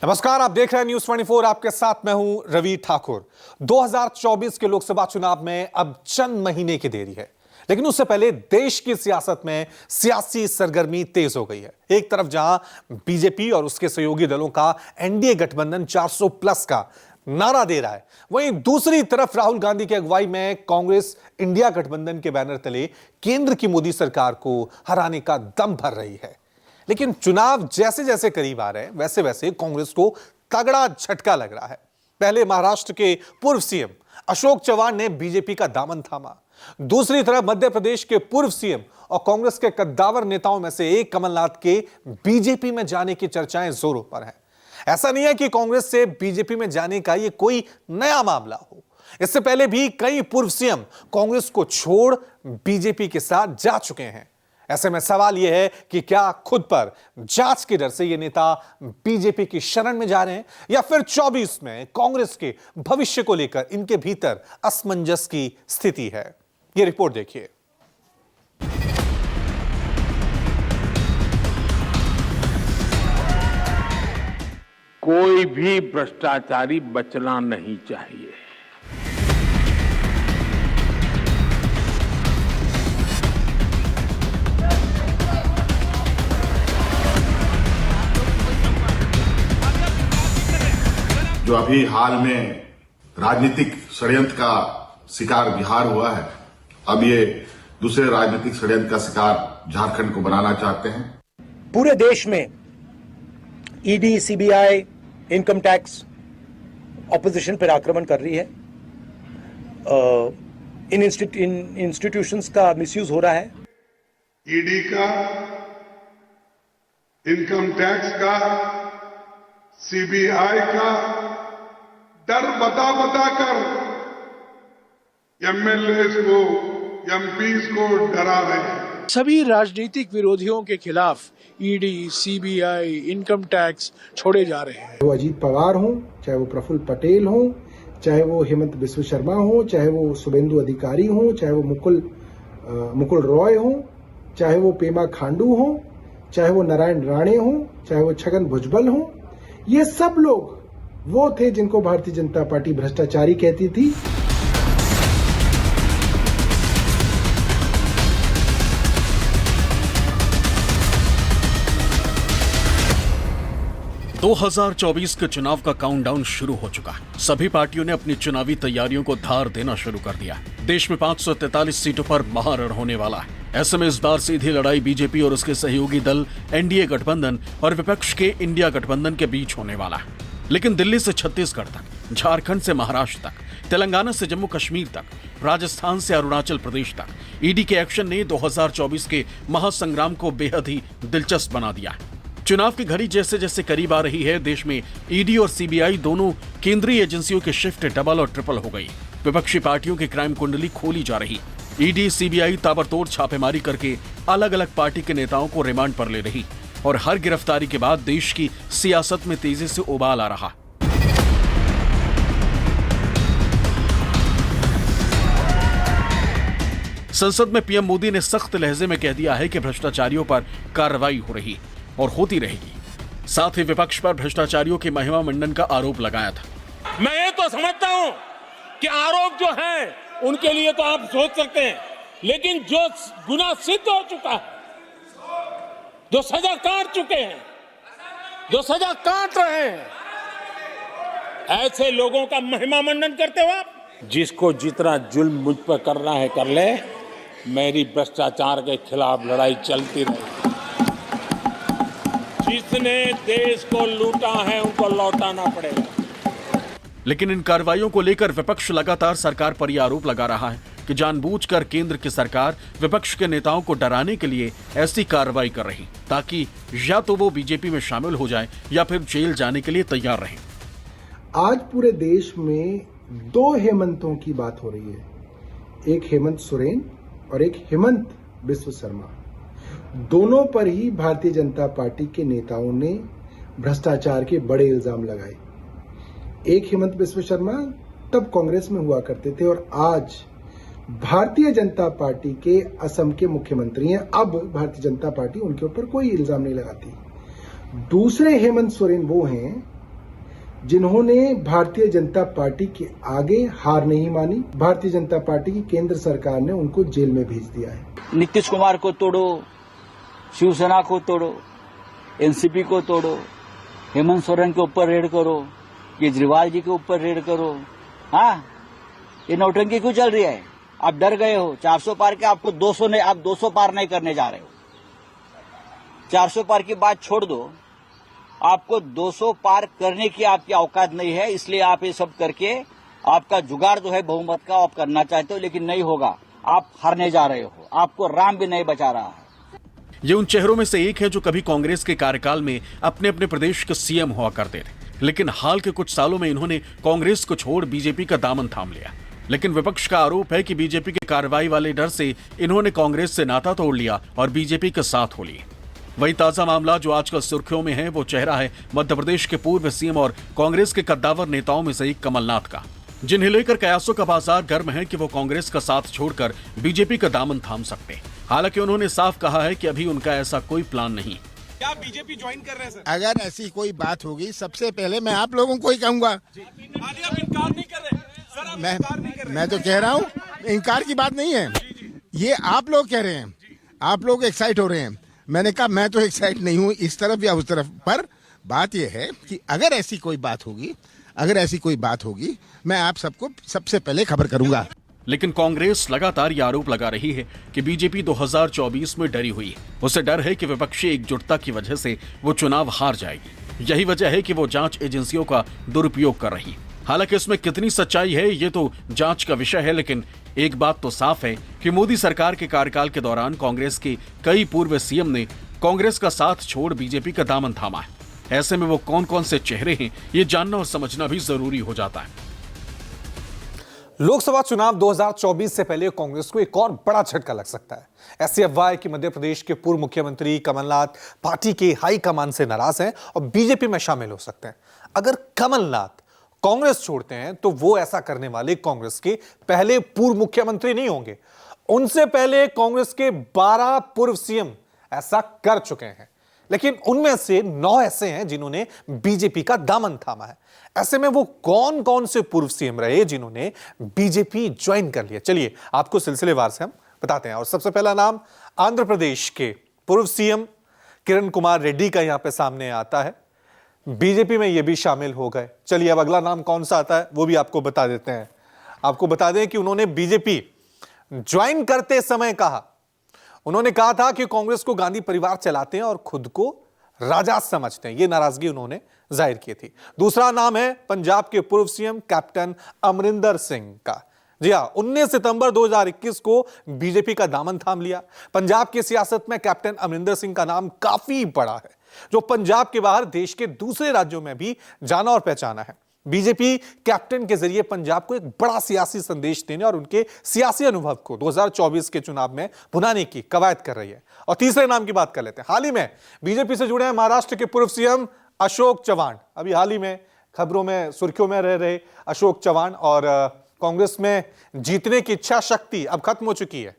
नमस्कार, आप देख रहे हैं न्यूज 24। आपके साथ मैं हूं रवि ठाकुर। 2024 के लोकसभा चुनाव में अब चंद महीने की देरी है, लेकिन उससे पहले देश की सियासत में सियासी सरगर्मी तेज हो गई है। एक तरफ जहां बीजेपी और उसके सहयोगी दलों का एनडीए गठबंधन 400 प्लस का नारा दे रहा है, वहीं दूसरी तरफ राहुल गांधी की अगुवाई में कांग्रेस इंडिया गठबंधन के बैनर तले केंद्र की मोदी सरकार को हराने का दम भर रही है। लेकिन चुनाव जैसे जैसे करीब आ रहे हैं, वैसे वैसे कांग्रेस को तगड़ा झटका लग रहा है। पहले महाराष्ट्र के पूर्व सीएम अशोक चव्हाण ने बीजेपी का दामन थामा, दूसरी तरफ मध्य प्रदेश के पूर्व सीएम और कांग्रेस के कद्दावर नेताओं में से एक कमलनाथ के बीजेपी में जाने की चर्चाएं जोरों पर हैं। ऐसा नहीं है कि कांग्रेस से बीजेपी में जाने का यह कोई नया मामला हो। इससे पहले भी कई पूर्व सीएम कांग्रेस को छोड़ बीजेपी के साथ जा चुके हैं। ऐसे में सवाल यह है कि क्या खुद पर जांच के डर से ये नेता बीजेपी की शरण में जा रहे हैं, या फिर 24 में कांग्रेस के भविष्य को लेकर इनके भीतर असमंजस की स्थिति है। ये रिपोर्ट देखिए। कोई भी भ्रष्टाचारी बचना नहीं चाहिए। जो अभी हाल में राजनीतिक षड्यंत्र का शिकार बिहार हुआ है, अब ये दूसरे राजनीतिक षड्यंत्र का शिकार झारखंड को बनाना चाहते हैं। पूरे देश में ED, CBI, income tax opposition पर आक्रमण कर रही है। इन इंस्टीट्यूशंस का मिसयूज हो रहा है। ईडी का, इनकम टैक्स का, सीबीआई का डर बता कर एमएलएस को, एमपीज को डरा रहे हैं। सभी राजनीतिक विरोधियों के खिलाफ ईडी, सीबीआई, इनकम टैक्स छोड़े जा रहे हैं। वो अजीत पवार हो, चाहे वो प्रफुल्ल पटेल हो, चाहे वो हेमंत बिस्व शर्मा हो, चाहे वो शुभेंदु अधिकारी हो, चाहे वो मुकुल रॉय हो, चाहे वो पेमा खांडू हो, चाहे वो नारायण राणे हो, चाहे वो छगन भुजबल हो, ये सब लोग वो थे जिनको भारतीय जनता पार्टी भ्रष्टाचारी कहती थी। – 2024 के चुनाव का काउंटडाउन शुरू हो चुका है। सभी पार्टियों ने अपनी चुनावी तैयारियों को धार देना शुरू कर दिया। देश में 543 सीटों पर महारण होने वाला है। ऐसे में इस बार सीधी लड़ाई बीजेपी और उसके सहयोगी दल एनडीए गठबंधन और विपक्ष के इंडिया गठबंधन के बीच होने वाला है। लेकिन दिल्ली से छत्तीसगढ़ तक, झारखंड से महाराष्ट्र तक, तेलंगाना से जम्मू कश्मीर तक, राजस्थान से अरुणाचल प्रदेश तक, ईडी के एक्शन ने 2024 के महासंग्राम को बेहद ही दिलचस्प बना दिया है। चुनाव की घड़ी जैसे जैसे करीब आ रही है, देश में ईडी और सीबीआई दोनों केंद्रीय एजेंसियों की शिफ्ट डबल और ट्रिपल हो गई। विपक्षी पार्टियों की क्राइम कुंडली खोली जा रही। ईडी, सीबीआई ताबड़तोड़ छापेमारी करके अलग अलग पार्टी के नेताओं को रिमांड पर ले रही, और हर गिरफ्तारी के बाद देश की सियासत में तेजी से उबाल आ रहा। संसद में पीएम मोदी ने सख्त लहजे में कह दिया है कि भ्रष्टाचारियों पर कार्रवाई हो रही और होती रहेगी। साथ ही विपक्ष पर भ्रष्टाचारियों की महिमा मंडन का आरोप लगाया था। मैं ये तो समझता हूं कि आरोप जो है उनके लिए तो आप सोच सकते हैं, लेकिन जो गुनाह सिद्ध हो चुका है, जो सजा काट चुके हैं, जो सजा काट रहे हैं, ऐसे लोगों का महिमा मंडन करते हो आप। जिसको जितना जुल्म मुझ पर करना है कर ले, मेरी भ्रष्टाचार के खिलाफ लड़ाई चलती रहे। जिसने देश को लूटा है उनको लौटाना पड़ेगा। लेकिन इन कार्रवाइयों को लेकर विपक्ष लगातार सरकार पर यह आरोप लगा रहा है कि जानबूझकर केंद्र की सरकार विपक्ष के नेताओं को डराने के लिए ऐसी कार्रवाई कर रही, ताकि या तो वो बीजेपी में शामिल हो जाए या फिर जेल जाने के लिए तैयार रहें। आज पूरे देश में दो हेमंतों की बात हो रही है, एक हेमंत सोरेन और एक हेमंत बिस्व शर्मा। दोनों पर ही भारतीय जनता पार्टी के नेताओं ने भ्रष्टाचार के बड़े इल्जाम लगाए। एक हेमंत बिस्व शर्मा तब कांग्रेस में हुआ करते थे और आज भारतीय जनता पार्टी के असम के मुख्यमंत्री हैं। अब भारतीय जनता पार्टी उनके ऊपर कोई इल्जाम नहीं लगाती। दूसरे हेमंत सोरेन वो हैं जिन्होंने भारतीय जनता पार्टी के आगे हार नहीं मानी। भारतीय जनता पार्टी की केंद्र सरकार ने उनको जेल में भेज दिया है। नीतीश कुमार को तोड़ो, शिवसेना को तोड़ो, एनसीपी को तोड़ो, हेमंत सोरेन के ऊपर रेड करो, केजरीवाल जी के ऊपर रेड करो। हाँ, ये नौटंकी क्यों चल रही है? आप डर गए हो 400 पार के, आपको 200 नहीं, आप 200 पार नहीं करने जा रहे हो। 400 पार की बात छोड़ दो, आपको 200 पार करने की आपकी औकात नहीं है, इसलिए आप ये सब करके आपका जुगाड़ जो है बहुमत का आप करना चाहते हो, लेकिन नहीं होगा। आप हारने जा रहे हो, आपको राम भी नहीं बचा रहा है। ये उन चेहरों में से एक है जो कभी कांग्रेस के कार्यकाल में अपने अपने प्रदेश के सीएम हुआ करते थे, लेकिन हाल के कुछ सालों में इन्होंने कांग्रेस को छोड़ बीजेपी का दामन थाम लिया। लेकिन विपक्ष का आरोप है कि बीजेपी की कार्रवाई वाले डर से इन्होंने कांग्रेस से नाता तोड़ लिया और बीजेपी के साथ हो लिए। वही ताजा मामला जो आजकल सुर्खियों में है, वो चेहरा है मध्य प्रदेश के पूर्व सीएम और कांग्रेस के कद्दावर नेताओं में से एक कमलनाथ का, जिन्हें लेकर कयासों का बाजार गर्म है कि वो कांग्रेस का साथ छोड़कर बीजेपी का दामन थाम सकते हैं। हालांकि उन्होंने साफ कहा है कि अभी उनका ऐसा कोई प्लान नहीं। क्या बीजेपी ज्वाइन कर रहे हैं सर? अगर ऐसी कोई बात होगी, सबसे पहले मैं आप लोगों को ही कहूंगा। इनकार नहीं कर रहे सर, मैं तो कह रहा हूँ, इनकार की बात नहीं है, ये आप लोग कह रहे हैं, आप लोग एक्साइट हो रहे हैं। मैंने कहा मैं तो एक्साइट नहीं हूँ इस तरफ या उस तरफ, पर बात यह है कि अगर ऐसी कोई बात होगी, मैं आप सबको सबसे पहले खबर करूंगा। लेकिन कांग्रेस लगातार ये आरोप लगा रही है कि बीजेपी 2024 में डरी हुई है। उसे डर है कि विपक्षी एकजुटता की वजह से वो चुनाव हार जाएगी। यही वजह है कि वो जांच एजेंसियों का दुरुपयोग कर रही है। हालांकि इसमें कितनी सच्चाई है ये तो जांच का विषय है, लेकिन एक बात तो साफ है कि मोदी सरकार के कार्यकाल के दौरान कांग्रेस के कई पूर्व सीएम ने कांग्रेस का साथ छोड़ बीजेपी का दामन थामा है। ऐसे में वो कौन कौन से चेहरे हैं, ये जानना और समझना भी जरूरी हो जाता है। लोकसभा चुनाव 2024 से पहले कांग्रेस को एक और बड़ा झटका लग सकता है। ऐसी अफवाह है कि मध्य प्रदेश के पूर्व मुख्यमंत्री कमलनाथ पार्टी के हाईकमान से नाराज हैं और बीजेपी में शामिल हो सकते हैं। अगर कमलनाथ कांग्रेस छोड़ते हैं तो वो ऐसा करने वाले कांग्रेस के पहले पूर्व मुख्यमंत्री नहीं होंगे। उनसे पहले कांग्रेस के 12 पूर्व सीएम ऐसा कर चुके हैं, लेकिन उनमें से 9 ऐसे हैं जिन्होंने बीजेपी का दामन थामा है। ऐसे में वो कौन कौन से पूर्व सीएम रहे जिन्होंने बीजेपी ज्वाइन कर लिया, चलिए आपको सिलसिलेवार से हम बताते हैं। और सबसे पहला नाम आंध्र प्रदेश के पूर्व सीएम किरण कुमार रेड्डी का यहां पे सामने आता है। बीजेपी में ये भी शामिल हो गए। चलिए अब अगला नाम कौन सा आता है वो भी आपको बता देते हैं। आपको बता दें कि उन्होंने बीजेपी ज्वाइन करते समय उन्होंने कहा था कि कांग्रेस को गांधी परिवार चलाते हैं और खुद को राजा समझते हैं। ये नाराजगी उन्होंने जाहिर की थी। दूसरा नाम है पंजाब के पूर्व सीएम कैप्टन अमरिंदर सिंह का। जी हां, 19 सितंबर 2021 को बीजेपी का दामन थाम लिया। पंजाब की सियासत में कैप्टन अमरिंदर सिंह का नाम काफी बड़ा है, जो पंजाब के बाहर देश के दूसरे राज्यों में भी जाना और पहचाना है। बीजेपी कैप्टन के जरिए पंजाब को एक बड़ा सियासी संदेश देने और उनके सियासी अनुभव को 2024 के चुनाव में भुनाने की कवायद कर रही है। और तीसरे नाम की बात कर लेते हैं। हाल ही में बीजेपी से जुड़े हैं महाराष्ट्र के पूर्व सीएम अशोक चव्हाण। अभी हाल ही में खबरों में सुर्खियों में रह रहे अशोक चव्हाण, और कांग्रेस में जीतने की इच्छा शक्ति अब खत्म हो चुकी है।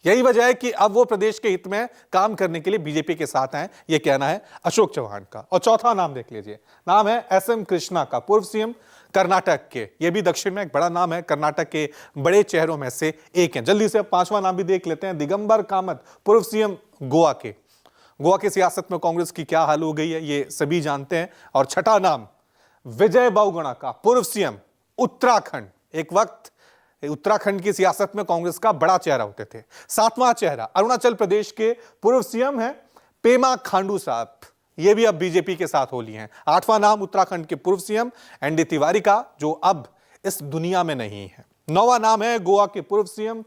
यही वजह है कि अब वो प्रदेश के हित में काम करने के लिए बीजेपी के साथ हैं, यह कहना है अशोक चव्हाण का। और चौथा नाम देख लीजिए, नाम है एसएम कृष्णा का, पूर्व सीएम कर्नाटक के। ये भी दक्षिण में एक बड़ा नाम है, कर्नाटक के बड़े चेहरों में से एक है। जल्दी से अब पांचवा नाम भी देख लेते हैं, दिगंबर कामत, पूर्व सीएम गोवा के। गोवा की सियासत में कांग्रेस की क्या हाल हो गई है ये सभी जानते हैं। और छठा नाम विजय बहुगुणा का, पूर्व सीएम उत्तराखंड। एक वक्त उत्तराखंड की सियासत में कांग्रेस का बड़ा चेहरा होते थे। सातवां चेहरा अरुणाचल प्रदेश के पूर्व सीएम हैं पेमा खांडू साहब, ये भी अब बीजेपी के साथ हो लिए हैं। आठवां नाम उत्तराखंड के पूर्व सीएम एनडी तिवारी का, जो अब इस दुनिया में नहीं है। नौवां नाम है गोवा के पूर्व सीएम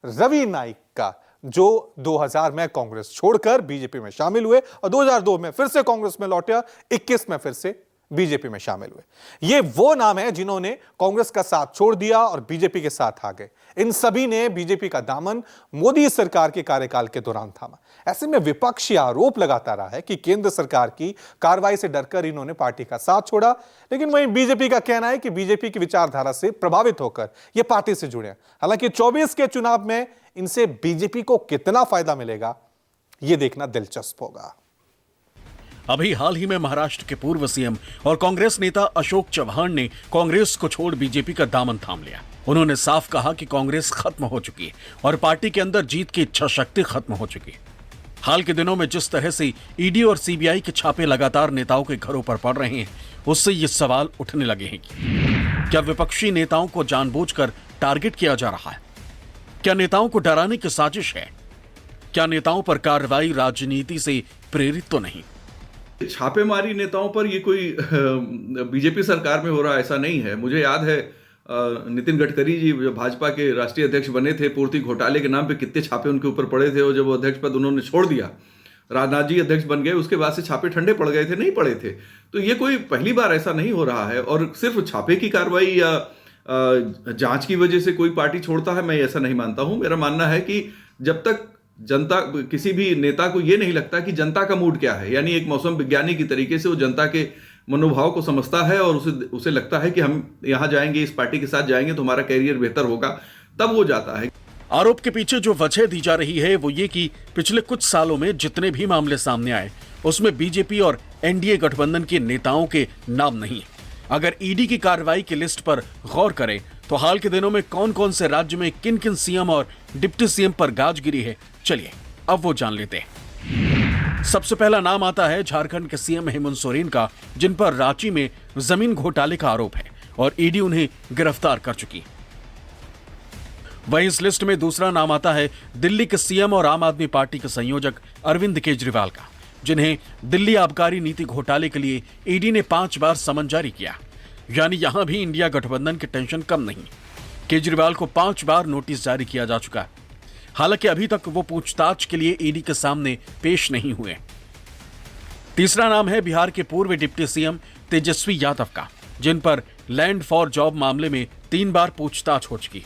रवि नाइक का, जो 2000 में कांग्रेस छोड़कर बीजेपी में शामिल हुए और 2002 में फिर से कांग्रेस में लौटे, 21 में फिर से बीजेपी में शामिल हुए। ये वो नाम है जिन्होंने कांग्रेस का साथ छोड़ दिया और बीजेपी के साथ आ गए। इन सभी ने बीजेपी का दामन मोदी सरकार के कार्यकाल के दौरान थामा। ऐसे में विपक्ष आरोप लगाता रहा है कि केंद्र सरकार की कार्रवाई से डरकर इन्होंने पार्टी का साथ छोड़ा, लेकिन वहीं बीजेपी का कहना है कि बीजेपी की विचारधारा से प्रभावित होकर ये पार्टी से जुड़े। हालांकि 24 के चुनाव में इनसे बीजेपी को कितना फायदा मिलेगा ये देखना दिलचस्प होगा। अभी हाल ही में महाराष्ट्र के पूर्व सीएम और कांग्रेस नेता अशोक चव्हाण ने कांग्रेस को छोड़ बीजेपी का दामन थाम लिया। उन्होंने साफ कहा कि कांग्रेस खत्म हो चुकी है और पार्टी के अंदर जीत की इच्छा शक्ति खत्म हो चुकी है। हाल के दिनों में जिस तरह से ईडी और सीबीआई के छापे लगातार नेताओं के घरों पर पड़ रहे हैं, उससे ये सवाल उठने लगे हैं कि क्या विपक्षी नेताओं को जानबूझकर टारगेट किया जा रहा है? क्या नेताओं को डराने की साजिश है? क्या नेताओं पर कार्रवाई राजनीति से प्रेरित तो नहीं? छापेमारी नेताओं पर ये कोई बीजेपी सरकार में हो रहा ऐसा नहीं है। मुझे याद है नितिन गडकरी जी जो भाजपा के राष्ट्रीय अध्यक्ष बने थे, पूर्ति घोटाले के नाम पे कितने छापे उनके ऊपर पड़े थे, और जब वो अध्यक्ष पद उन्होंने छोड़ दिया, राजनाथ जी अध्यक्ष बन गए, उसके बाद से छापे ठंडे पड़ गए थे, नहीं पड़े थे। तो ये कोई पहली बार ऐसा नहीं हो रहा है। और सिर्फ छापे की कार्रवाई या जांच की वजह से कोई पार्टी छोड़ता है, मैं ऐसा नहीं मानता हूं। मेरा मानना है कि जब तक जनता, किसी भी नेता को ये नहीं लगता कि जनता का मूड क्या है, यानी एक मौसम विज्ञानी की तरीके से वो जनता के मनोभाव को समझता है और उसे लगता है कि हम यहाँ जाएंगे, इस पार्टी के साथ जाएंगे तो हमारा कैरियर बेहतर होगा, तब वो जाता है। आरोप के पीछे जो वजह दी जा रही है वो ये कि पिछले कुछ सालों में जितने भी मामले सामने आए उसमें बीजेपी और एनडीए गठबंधन के नेताओं के नाम नहीं है। अगर ईडी की कार्रवाई की लिस्ट पर गौर करें तो हाल के दिनों में कौन कौन से राज्य में किन किन सीएम और डिप्टी सीएम पर गाज गिरी है, चलिए अब वो जान लेते हैं। सबसे पहला नाम आता है झारखंड के सीएम हेमंत सोरेन का, जिन पर रांची में जमीन घोटाले का आरोप है और ईडी उन्हें गिरफ्तार कर चुकी है। वहीं इस लिस्ट में दूसरा नाम आता है दिल्ली के सीएम और आम आदमी पार्टी के संयोजक अरविंद केजरीवाल का, जिन्हें दिल्ली आबकारी नीति घोटाले के लिए ईडी ने 5 बार समन जारी किया। यानी यहां भी इंडिया गठबंधन की टेंशन कम नहीं। केजरीवाल को 5 बार नोटिस जारी किया जा चुका है। हालांकि अभी तक वो पूछताछ के लिए ईडी के सामने पेश नहीं हुए। तीसरा नाम है बिहार के पूर्व डिप्टी सीएम तेजस्वी यादव का, जिन पर लैंड फॉर जॉब मामले में 3 बार पूछताछ हो चुकी।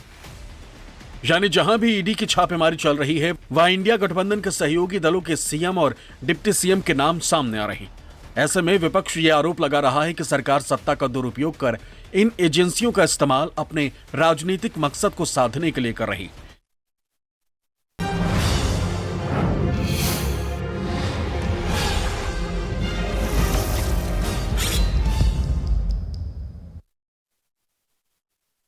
यानी जहां भी ईडी की छापेमारी चल रही है वहां इंडिया गठबंधन के सहयोगी दलों के सीएम और डिप्टी सीएम के नाम सामने आ रहे हैं। ऐसे में विपक्ष ये आरोप लगा रहा है कि सरकार सत्ता का दुरुपयोग कर इन एजेंसियों का इस्तेमाल अपने राजनीतिक मकसद को साधने के लिए कर रही।